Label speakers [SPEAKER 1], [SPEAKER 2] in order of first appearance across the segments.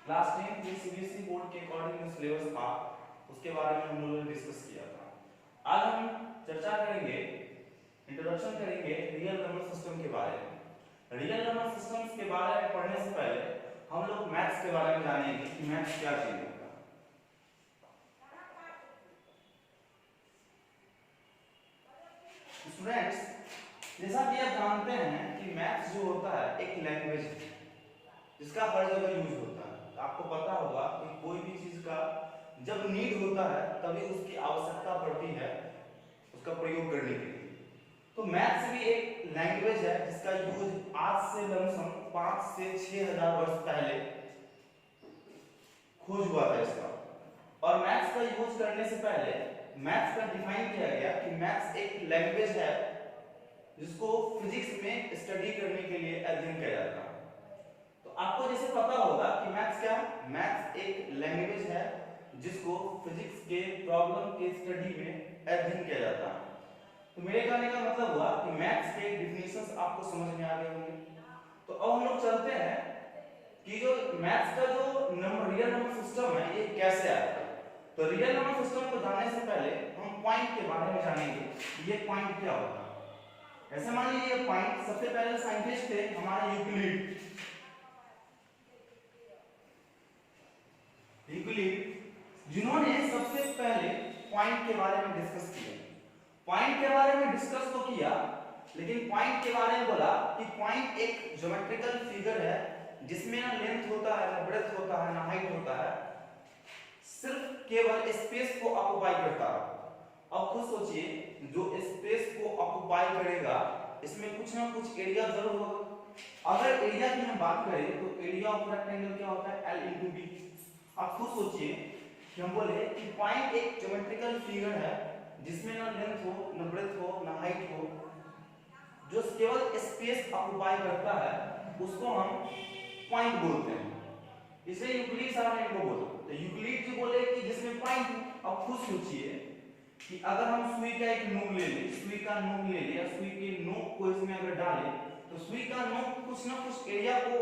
[SPEAKER 1] Class 10 के CBSE board के according जो सिलेबस था उसके बारे में हम लोगों ने डिस्कस किया था। आज हम चर्चा करेंगे, इंट्रोडक्शन करेंगे रियल नंबर सिस्टम के बारे में। रियल नंबर सिस्टम्स के बारे में पढ़ने से पहले हम लोग मैथ्स के बारे में जानेंगे कि मैथ्स क्या चीज होता है। स्टूडेंट्स, जैसा कि आप जानते हैं कि मैथ्स जो होता है एक लैंग्वेज है जिसका हर जगह यूज होता है। आपको पता होगा कि कोई भी चीज का जब नीड होता है तभी उसकी आवश्यकता पड़ती है उसका प्रयोग करने के लिए। तो मैथ्स भी एक लैंग्वेज है जिसका यूज आज से लमसम 5 से 6000 वर्ष पहले खोज हुआ था इसका। और मैथ्स का यूज करने से पहले मैथ्स का डिफाइन किया गया कि मैथ्स एक लैंग्वेज है जिसको फिजिक्स में स्टडी करने के लिए अध्ययन किया जाता है। तो आपको जैसे पता होगा कि मैथ्स क्या है, मैथ्स एक लैंग्वेज है जिसको फिजिक्स के प्रॉब्लम के स्टडी में अध्ययन किया जाता है। तो मेरे कहने का मतलब हुआ कि मैथ्स के डिफिनेशंस आपको समझ में आ गए होंगे। तो अब हम लोग चलते हैं कि जो मैथ्स का जो रियल नंबर सिस्टम है ये कैसे आया। तो रियल नंबर सिस्टम को जानने से पहले हम पॉइंट के बारे में जानेंगे कि ये पॉइंट क्या होता है। ऐसे मान लीजिए पॉइंट, सबसे पहले साइंटिस्ट थे हमारे यूक्लिड, जिन्होंने सबसे पहले पॉइंट के बारे में डिस्कस किया। पॉइंट के बारे में डिस्कस तो किया, लेकिन पॉइंट के बारे में बोला कि पॉइंट एक ज्योमेट्रिकल फिगर है जिसमें ना लेंथ होता है, ना ब्रेड्थ होता है, ना हाइट होता है, सिर्फ केवल स्पेस को ऑक्युपाई करता है। अब खुद सोचिए, जो स्पेस को ऑक्युपाई करेगा इसमें कुछ ना कुछ एरिया जरूर होगा। अगर एरिया की हम बात करें तो एरिया ऑफ रेक्टेंगल क्या होता है, L into B। आप खुद सोचिए कि हम बोले कि पॉइंट एक ज्योमेट्रिकल फिगर है जिसमें ना लेंथ हो, ना ब्रेड्थ हो, ना हाइट हो, जो केवल स्पेस ऑक्युपाई करता है उसको हम पॉइंट बोलते हैं। इसे यूक्लिड साहब ने इनको बोला। तो यूक्लिड जो बोले कि जिसमें पॉइंट। अब खुद सोचिए कि अगर हम सुई का एक नोक ले लें, सुई का नोक ले लें या सुई के नोक को इसमें अगर डालें तो सुई का नोक कुछ ना कुछ एरिया को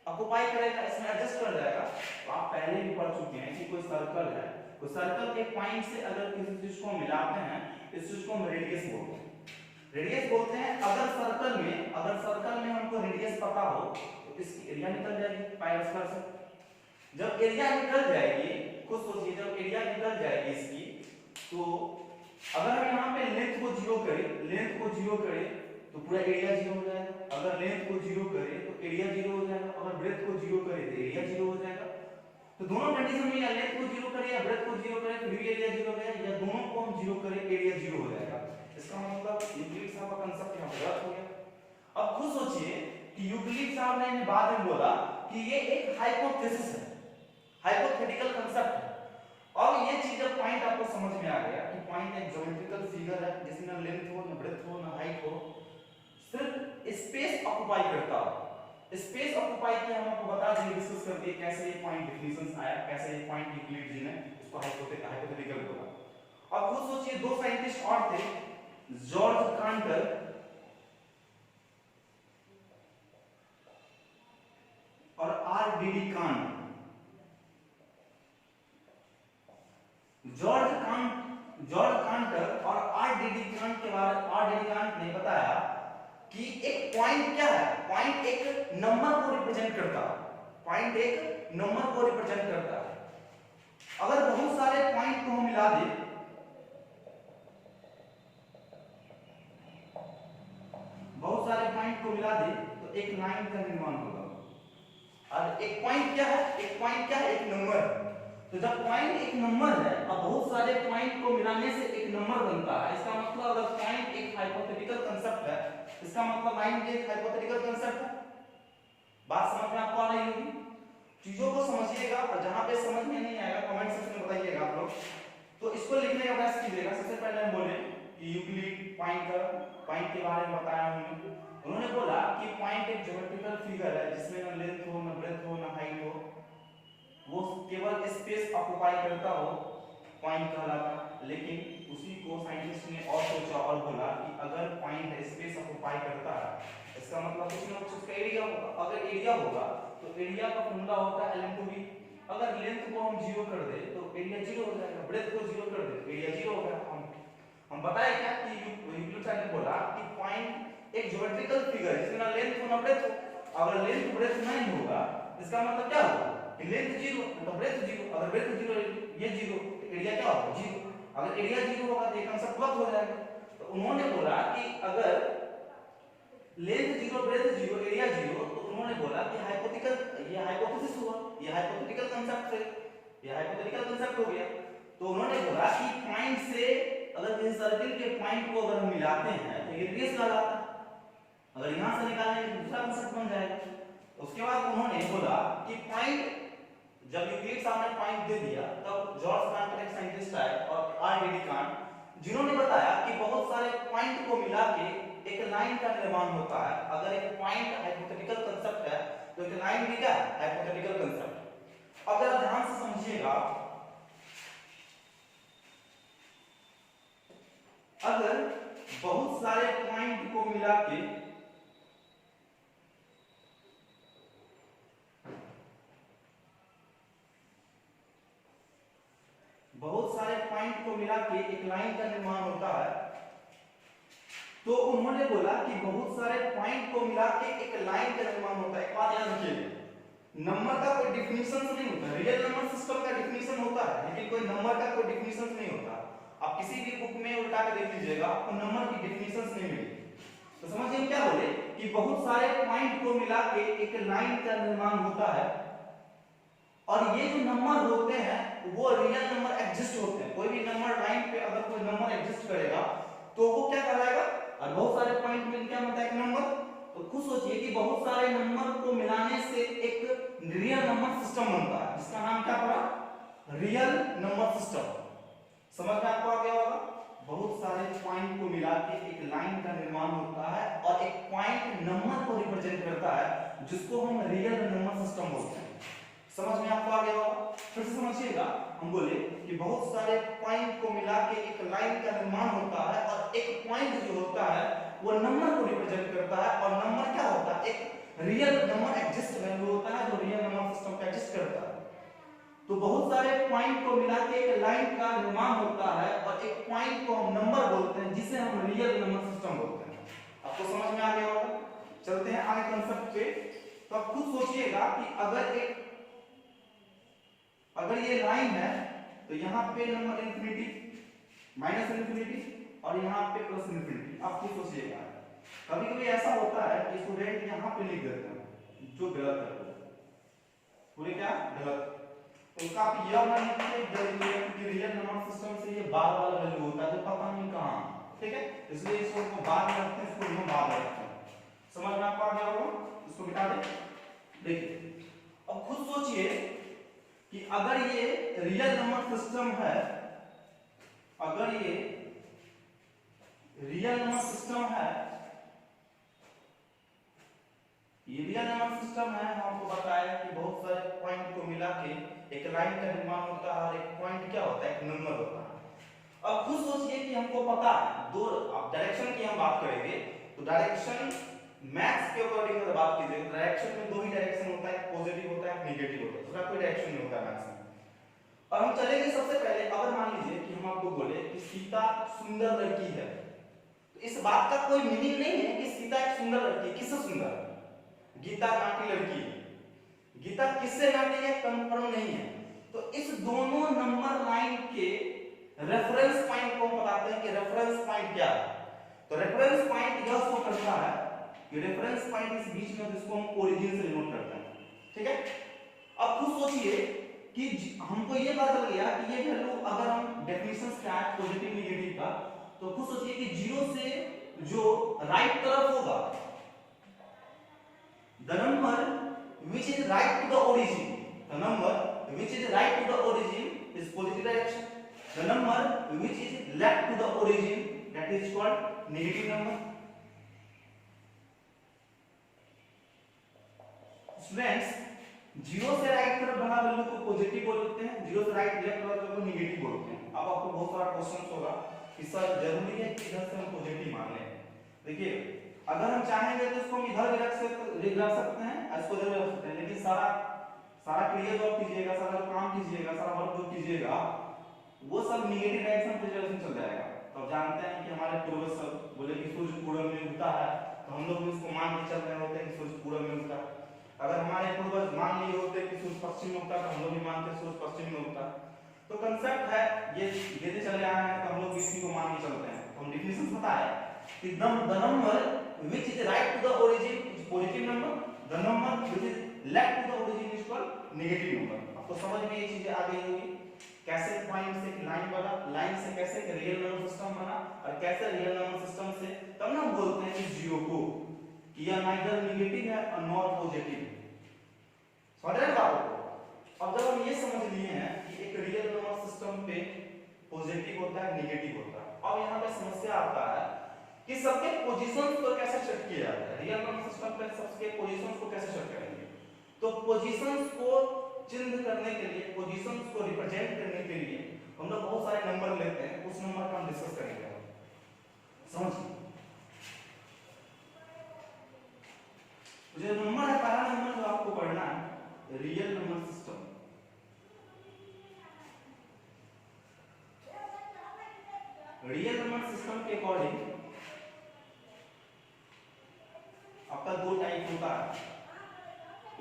[SPEAKER 1] ऑक्युपाई करेगा, इसमें एडजस्ट कर जाएगा। तो आप पहले भी पढ़ चुके हैं कि कोई सर्कल है, तो सर्कल के पॉइंट से अगर किसी चीज को मिलाते हैं इस चीज को हम रेडियस बोलते हैं। रेडियस बोलते हैं अगर सर्कल में हमको रेडियस पता हो तो इसकी एरिया निकल जाएगी पाई स्क्वायर से। जब एरिया निकल जाएगी, खुद सोचिए, जब एरिया निकल जाएगी इसकी, तो अगर हम यहाँ पे लेंथ को जीरो करें तो पूरा एरिया जीरो हो जाएगा। अगर लेंथ को जीरो करें तो एरिया जीरो हो जाएगा। अगर ब्रेड्थ को जीरो करें तो एरिया जीरो हो जाएगा। तो दोनों कंडीशन में या लेंथ को जीरो करें या ब्रेड्थ को जीरो करें तो भी एरिया जीरो हो जाएगा, या दोनों को हम जीरो करें एरिया जीरो हो जाएगा। इसका मतलब यूक्लिड साहब का कांसेप्ट यहाँ पे गलत हो गया। अब खुद सोचिए कि यूक्लिड साहब ने बाद में बोला कि ये एक हाइपोथेसिस है, हाइपोथेटिकल कांसेप्ट है। और ये चीज जब पॉइंट आपको समझ में आ गया कि पॉइंट एक ज्योमेट्रिकल फिगर है जिसमें ना लेंथ हो, ना ब्रेड्थ हो, ना हाइट हो, सिर्फ स्पेस ऑक्युपाई करता हो। स्पेस ऑक्युपाई किया हम आपको बता देंगे, डिस्कस कर दिए कैसे ये पॉइंट डिफिनेशंस आया, कैसे ये पॉइंट यूक्लिड जी ने इसको हाइपोथेटिकल बोला। अब खुद सोचिए, दो साइंटिस्ट और थे, जॉर्ज कांटर और R.D.D. कांट। जॉर्ज कांटर और R.D.D. कांट के बारे में R.D.D. कांट ने बताया कि एक पॉइंट क्या है, पॉइंट एक नंबर को रिप्रेजेंट करता है। पॉइंट एक नंबर को रिप्रेजेंट करता है। अगर बहुत सारे पॉइंट को हम मिला दें, तो एक लाइन का निर्माण होगा। और एक पॉइंट क्या है, एक नंबर है। तो जब पॉइंट एक नंबर है और बहुत सारे पॉइंट को मिलाने से एक नंबर बनता है, इसका मतलब अगर पॉइंट एक हाइपोथेटिकल कांसेप्ट है, इसका मतलब लाइन भी एक हाइपोथेटिकल कांसेप्ट है। बात समझ में आपको आ रही होगी? चीजों को समझिएगा और जहां पे समझ में नहीं आएगा कमेंट सेक्शन में बताइएगा आप लोग। तो इसको लिखने का प्रयास कीजिएगा। सबसे पहले हम बोले कि यूक्लिड पॉइंट के बारे में बताया उन्होंने बोला कि पॉइंट एक ज्योमेट्रिकल फिगर है जिसमें ना लेंथ हो, ना ब्रेड्थ हो, ना हाइट हो, वो केवल स्पेस ऑक्युपाई करता हो, पॉइंट कहलाता। लेकिन उसी को साइंटिस्ट ने और सोचा और बोला कि अगर पॉइंट स्पेस ऑक्युपाई करता है इसका मतलब कुछ ना कुछ उसका एरिया होगा। अगर एरिया होगा तो एरिया का फॉर्मूला होता है L/V। अगर लेंथ को हम 0 कर दे तो एरिया 0 हो जाएगा, ब्रेथ को 0 कर दे तो एरिया 0 हो गया। हम बताए क्या कि यूक्लिड ने बोला कि पॉइंट एक ज्योमेट्रिकल फिगर जिसमें ना लेंथ हो ना ब्रेथ हो। अगर लेंथ ब्रेथ नहीं होगा इसका मतलब क्या होगा कि लेंथ 0 तो ब्रेथ 0, अगर ब्रेथ 0 ये 0 तो एरिया क्या होगा 0। अगर एरिया 0 होगा तो ये कंसेप्ट गलत हो जाएगा। तो उन्होंने बोला कि अगर लेंथ 0 ब्रेथ 0 एरिया 0 तो उन्होंने बोला कि हाइपोथेटिकल ये हाइपोथेसिस हुआ, ये हाइपोथेटिकल कांसेप्ट है, ये हाइपोथेटिकल कांसेप्ट हो गया। तो उन्होंने बोला कि पॉइंट से अगर किसी सर्किल के पॉइंट को अगर हम मिलाते हैं तो ये रेडियस कहलाता है। अगर यहां से निकालेंगे तो दूसरा कांसेप्ट बन जाएगा। उसके बाद उन्होंने बोला कि पॉइंट जब यूक्लिड साहब ने पॉइंट दे दिया तब जॉर्ज कांट एक साइंटिस्ट आए और R.D. कांट जिन्होंने बताया कि बहुत सारे पॉइंट को मिला के एक लाइन का निर्माण होता है। अगर एक पॉइंट हाइपोथेटिकल कांसेप्ट है तो एक लाइन भी क्या है हाइपोथेटिकल कांसेप्ट। अगर आप ध्यान से समझिएगा, अगर बहुत सारे पॉइंट को मिला के एक लाइन का निर्माण होता है तो उन्होंने बोला कि बहुत सारे पॉइंट को मिला के एक लाइन का निर्माण होता है। एक बात याद रखिए, नंबर का कोई डिफिनेशन नहीं होता। रियल नंबर सिस्टम का डिफिनेशन होता है लेकिन कोई नंबर का कोई डिफिनेशन नहीं होता। आप किसी भी बुक में उल्टा के देख लीजिएगा आपको नंबर की डिफिनेशन नहीं मिलेगी। तो समझिए हम क्या बोले कि बहुत सारे पॉइंट को मिला के एक लाइन का निर्माण होता है और ये जो नंबर होते हैं वो रियल नंबर एग्जिस्ट होते हैं। कोई भी नंबर लाइन पे अगर कोई नंबर एग्जिस्ट करेगा तो वो क्या कहलाएगा, और बहुत सारे पॉइंट मिल क्या बनता है एक नंबर। तो खुद सोचिए कि बहुत सारे नंबर को मिलाने से एक रियल नंबर सिस्टम बनता है जिसका नाम क्या पड़ा, रियल नंबर सिस्टम। समझ में आपको आ गया होगा। बहुत सारे पॉइंट को मिला के एक लाइन का निर्माण होता है और एक पॉइंट नंबर को रिप्रेजेंट करता है जिसको हम रियल नंबर सिस्टम बोलते हैं। समझ में आपको आ गया होगा। फिर से समझिएगा, हम बोले कि बहुत सारे पॉइंट को मिला के एक लाइन का निर्माण होता है और एक पॉइंट जो होता है वो नंबर को रिप्रेजेंट करता है और नंबर क्या होता है, एक रियल नंबर एग्जिस्ट वैल्यू होता है जो रियल नंबर सिस्टम का एग्जिस्ट करता है। तो बहुत सारे पॉइंट को मिला के एक लाइन का निर्माण होता है और एक पॉइंट को हम नंबर बोलते हैं जिसे हम रियल नंबर सिस्टम बोलते हैं। आपको समझ में आ गया होगा। चलते हैं आगे कांसेप्ट पे। तो आप खुद सोचिएगा कि अगर ये लाइन है तो यहाँ पे नंबर इंफिनिटी माइनस इंफिनिटी और यहाँ पे प्लस इंफिनिटी। आप खुद सोचिएगा, कभी कभी ऐसा होता है कि स्टूडेंट यहाँ पे लिख देते हैं जो गलत है, पूरे क्या गलत। तो उसका आप यह ना लिखिए कि रियल नंबर सिस्टम से ये बार वाला वैल्यू होता है जो पता नहीं कहाँ, ठीक है। इसलिए इसको बार में रखते हैं, इसको हम बार में रखते हैं। समझ में आपको आ गया होगा। इसको मिटा दे। देखिए अब खुद सोचिए कि अगर ये रियल नंबर सिस्टम है, अगर ये रियल नंबर सिस्टम है, ये रियल नंबर सिस्टम है, हमको बताया कि बहुत सारे पॉइंट को मिला के एक लाइन का निर्माण होता है और एक पॉइंट क्या होता है, एक नंबर होता है। अब खुद सोचिए कि हमको पता है दो, अब डायरेक्शन की हम बात करेंगे तो डायरेक्शन मैथ्स के अकॉर्डिंग अगर बात कीजिए तो डायरेक्शन में दो ही डायरेक्शन होता है, पॉजिटिव होता है, नेगेटिव होता है, दूसरा कोई डायरेक्शन नहीं होता मैथ्स में। और हम चलेंगे सबसे पहले, अगर मान लीजिए कि हम आपको बोले कि सीता सुंदर लड़की है तो इस बात का कोई मीनिंग नहीं है कि सीता एक सुंदर लड़की है। किससे सुंदर है, गीता नाटी लड़की है। गीता किससे नाटी है, कंफर्म नहीं है। तो इस दोनों नंबर लाइन के रेफरेंस पॉइंट को हम बताते हैं कि रेफरेंस पॉइंट क्या है। तो रेफरेंस पॉइंट यह शो करता है कि रेफरेंस पॉइंट इस बीच में जिसको हम ओरिजिन से डिनोट करते हैं, ठीक है। अब खुद सोचिए कि हमको ये पता चल गया कि ये वैल्यू अगर हम डेफिनेशंस क्या है पॉजिटिव नेगेटिव का, तो खुद सोचिए कि जीरो से जो राइट तरफ होगा, the number which is right to the origin, the number which is right to the origin is positive direction, the number which is left to the origin that is called negative number. Students, zero से right तरफ बढ़ा value को positive बोलते हैं, zero से right left वाला value को negative बोलते हैं। अब आपको बहुत सारा क्वेश्चंस होगा कि सर जरूरी है कि इधर से हम पॉजिटिव मान लें। देखिए अगर हम चाहेंगे तो इसको हम इधर भी रख सकते हैं, इसको इधर भी रख सकते हैं, लेकिन सारा क्रिया जो आप कीजिएगा, सारा जो काम कीजिएगा, सारा वर्क जो कीजिएगा वो सब निगेटिव डायरेक्शन प्रोजेक्शन चल जाएगा। तो आप जानते हैं कि हमारे पूर्वज सब बोले कि सूर्य पूरब में उगता है, तो हम लोग भी उसको मान के चल रहे होते हैं कि सूर्य पूरब में उगता है। अगर हमारे पूर्वज मान लिए होते कि सूर्य पश्चिम में उगता, तो हम लोग भी मानते सूर्य पश्चिम में उगता। तो कंसेप्ट है ये देते चले आए हैं, तो हम लोग इसी को मान के चलते हैं। तो हम डेफिनेशन पता है कि the number which is right to the origin is positive number, the number which is left to the origin is called negative number। आपको समझ में ये चीजें आ गई होगी, कैसे पॉइंट से लाइन बना, लाइन से कैसे रियल नंबर सिस्टम बना, और कैसे रियल नंबर सिस्टम से तब ना हम बोलते हैं कि जीरो को कि यह नाइदर नेगेटिव है और नॉट पॉजिटिव। समझ रहे हैं बात को? अब जब हम ये समझ लिए हैं कि एक रियल नंबर सिस्टम पे पॉजिटिव होता है, नेगेटिव होता है, अब यहाँ पे समस्या आता है कि सबके पोजीशंस को कैसे सेट किया जाता है। रियल नंबर सिस्टम पे सबके पोजीशंस को कैसे सेट करेंगे? तो पोजीशंस को चिन्ह करने के लिए, पोजीशंस को रिप्रेजेंट करने के लिए हम लोग बहुत सारे नंबर लेते हैं, उस नंबर का हम डिस्कस करेंगे। समझिए जो नंबर है, पहला नंबर जो आपको पढ़ना है real number system. Real number system के अकॉर्डिंग आपका दो टाइप होता है,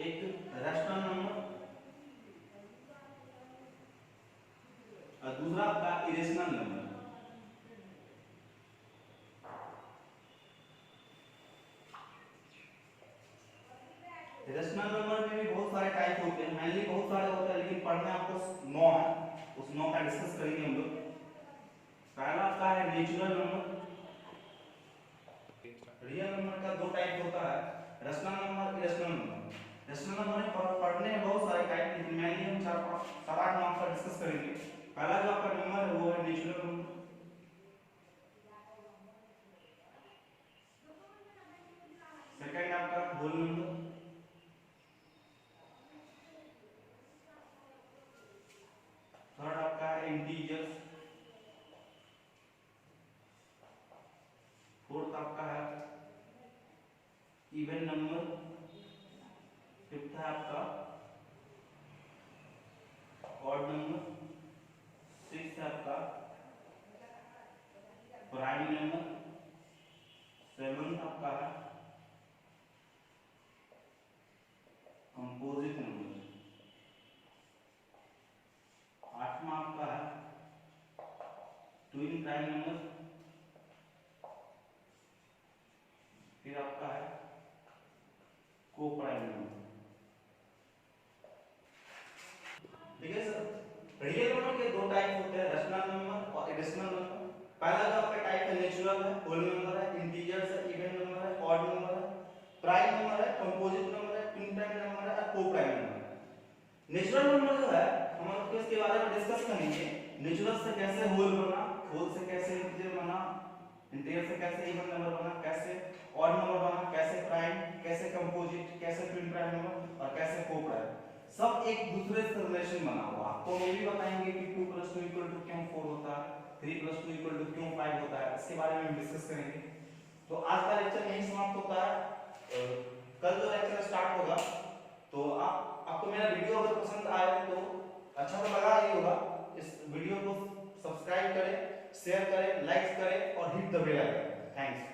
[SPEAKER 1] एक रैशनल नंबर और दूसरा आपका इरेशनल नंबर। रैशनल नंबर में भी बहुत सारे टाइप होते हैं, मेनली बहुत सारे होते हैं, लेकिन पढ़ने आपको 9 है, उस 9 का डिस्कस करेंगे हम लोग। पहला आपका है नेचुरल नंबर। रियल नंबर का दो टाइप होता है, rational number, irrational number. Rational number में पढ़ने हैं बहुत सारे टाइप, लेकिन मेनली हम 4-8 मार्क्स का डिस्कस करेंगे। पहला जो आपका नंबर है वो है नेचुरल नंबर। सेकंड आपका होल नंबर। थर्ड आपका है इंटीजर्स। फोर्थ आपका है इवन नंबर। फिफ्थ है आपका ऑड नंबर। सिक्स्थ है आपका प्राइम नंबर। सेवंथ आपका है कंपोजिट नंबर। आठवां आपका है ट्विन प्राइम नंबर। फिर आपका है को प्राइम नंबर। ठीक है सर, रियल नंबर के दो टाइप होते हैं, रैशनल नंबर और इरेशनल नंबर। पहला जो आपका टाइप है नेचुरल है, होल नंबर है, इंटीजर्स है, इवन नंबर है, ऑड नंबर है, प्राइम नंबर है, कंपोजिट नंबर है, ट्विन प्राइम नंबर है और को प्राइम नंबर है। नेचुरल नंबर जो है हम लोग इसके बारे में डिस्कस करेंगे। नेचुरल से कैसे होल बना, होल से कैसे इंटीजर बना, इंटीजर से कैसे इवन नंबर बना, कैसे ऑड नंबर बना, कैसे प्राइम, कैसे कंपोजिट, कैसे ट्विन प्राइम नंबर और कैसे को प्राइम, सब एक दूसरे से रिलेशन बना हुआ। तो ये भी बताएंगे कि 2 + 2 = क्यों 4 होता है, 3 + 2 = क्यों 5 होता है, इसके बारे में हम डिस्कस करेंगे। तो आज का लेक्चर यहीं समाप्त होता है। कल जो लेक्चर स्टार्ट होगा, तो आपको मेरा वीडियो अगर पसंद आए तो अच्छा तो लगा ही होगा, इस वीडियो को सब्सक्राइब करें, शेयर करें, लाइक करें और hit the bell icon. Thanks.